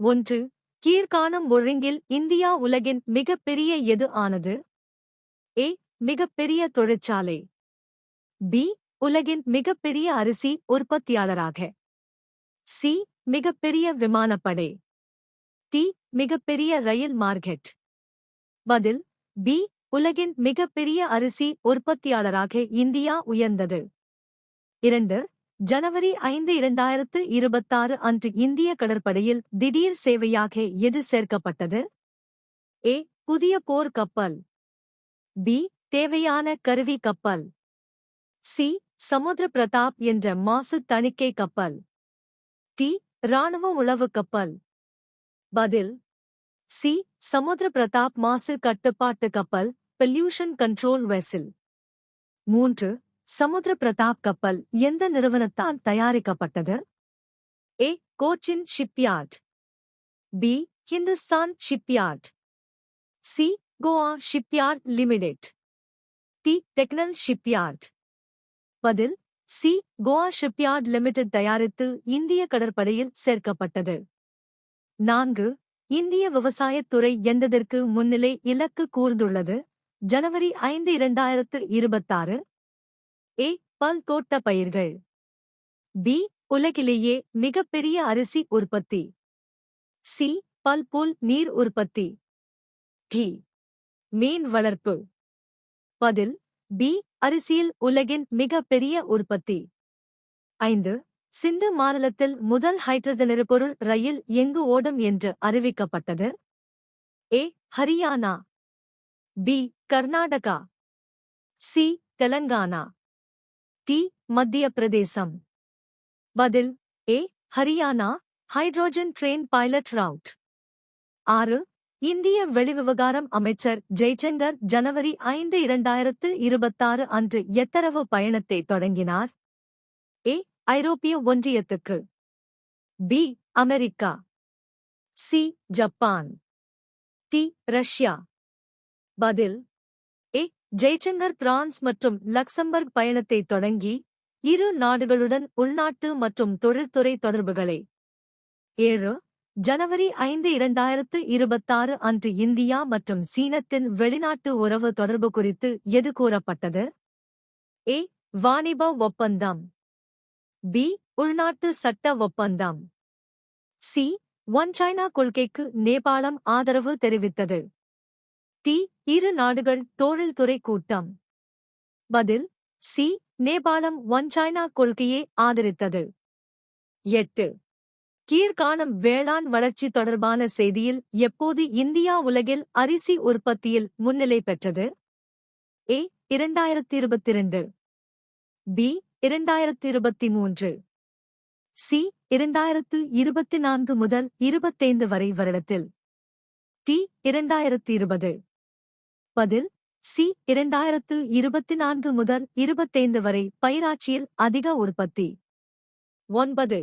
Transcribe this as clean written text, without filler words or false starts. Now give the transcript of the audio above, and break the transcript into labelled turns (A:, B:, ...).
A: 1. கீழ்காணும் ஒழுங்கில் இந்தியா உலகின் மிகப்பெரிய எது ஆனது? ஏ. மிகப்பெரிய தொழிற்சாலை. பி. உலகின் மிகப்பெரிய அரிசி உற்பத்தியாளராக. சி. மிகப்பெரிய விமானப்படை. டி. மிகப்பெரிய ரயில் மார்க்கெட். பதில் பி. உலகின் மிகப்பெரிய அரிசி உற்பத்தியாளராக இந்தியா உயர்ந்தது. 2. ஜனவரி 5 2026 அன்று இந்திய கடற்படையில் திடீர் சேவையாக எது சேர்க்கப்பட்டது? ஏ. புதிய போர் கப்பல். பி. தேவையான கருவி கப்பல். சி. சமுத்திர பிரதாப் என்ற மாசு தணிக்கை கப்பல். டி. இராணுவ உளவு கப்பல். பதில் சி. சமுத்திர பிரதாப் மாசு கட்டுப்பாட்டு கப்பல் pollution control vessel. 3. Samudra Pratap கப்பல் எந்த நிறுவனத்தால் தயாரிக்கப்பட்டது? A. Cochin shipyard. B. Hindustan shipyard. C. Goa shipyard limited. D. டெக்னல் ஷிப்யார்ட். பதில் சி. கோவா ஷிப்யார்ட் லிமிடெட் தயாரித்து இந்திய கடற்படையில் சேர்க்கப்பட்டது. 4. இந்திய விவசாயத்துறை எந்ததற்கு முன்னிலை இலக்கு கூர்ந்துள்ளது? ஜனவரி 5 2026. ஏ. பல்தோட்ட பயிர்கள். பி. உலகிலேயே மிகப்பெரிய அரிசி உற்பத்தி. சி. பல்புல் நீர் உற்பத்தி. டி. மீன் வளர்ப்பு. பதில் பி. அரிசியில் உலகின் மிகப்பெரிய உற்பத்தி. 5. சிந்து மாநிலத்தில் முதல் ஹைட்ரஜன் எரிபொருள் ரயில் எங்கு ஓடும் என்று அறிவிக்கப்பட்டது? A. Haryana. B. Karnataka. C. Telangana. D. Madhya Pradesh. பதில் A. Haryana hydrogen train pilot route. 6. இந்திய வெளிவிவகாரம் அமைச்சர் ஜெய்சங்கர் ஜனவரி 5 2026 அன்று எத்தரவு பயணத்தை தொடங்கினார்? ஏ. ஐரோப்பிய ஒன்றியத்துக்கு. B. America. C. Japan. D. Russia. பதில் ஏ. ஜெய்சங்கர் பிரான்ஸ் மற்றும் லக்சம்பர்க் பயணத்தை தொடங்கி இரு நாடுகளுடன் உள்நாட்டு மற்றும் தொழில்துறை தொடர்புகளை. 7. ஜனவரி 5 2026 அன்று இந்தியா மற்றும் சீனத்தின் வெளிநாட்டு உறவு தொடர்பு குறித்து எது கூறப்பட்டது? ஏ. வாணிப ஒப்பந்தம். பி. உள்நாட்டு சட்ட ஒப்பந்தம். சி. ஒன் சைனா கொள்கைக்கு நேபாளம் ஆதரவு தெரிவித்தது. டி. இரு நாடுகள் தொழில்துறை கூட்டம். பதில் சி. நேபாளம் ஒன் சைனா கொள்கையை ஆதரித்தது. 8. கீழ்காணும் வேளாண் வளர்ச்சி தொடர்பான செய்தியில் எப்போது இந்தியா உலகில் அரிசி உற்பத்தியில் முன்னிலை பெற்றது? ஏ. 2022. பி. 2023. சி. 2024 முதல் 25 வரை வருடத்தில். டி. 2020. பதில் சி. 2024 முதல் 25 வரை பயிராட்சியில் அதிக உற்பத்தி. 9.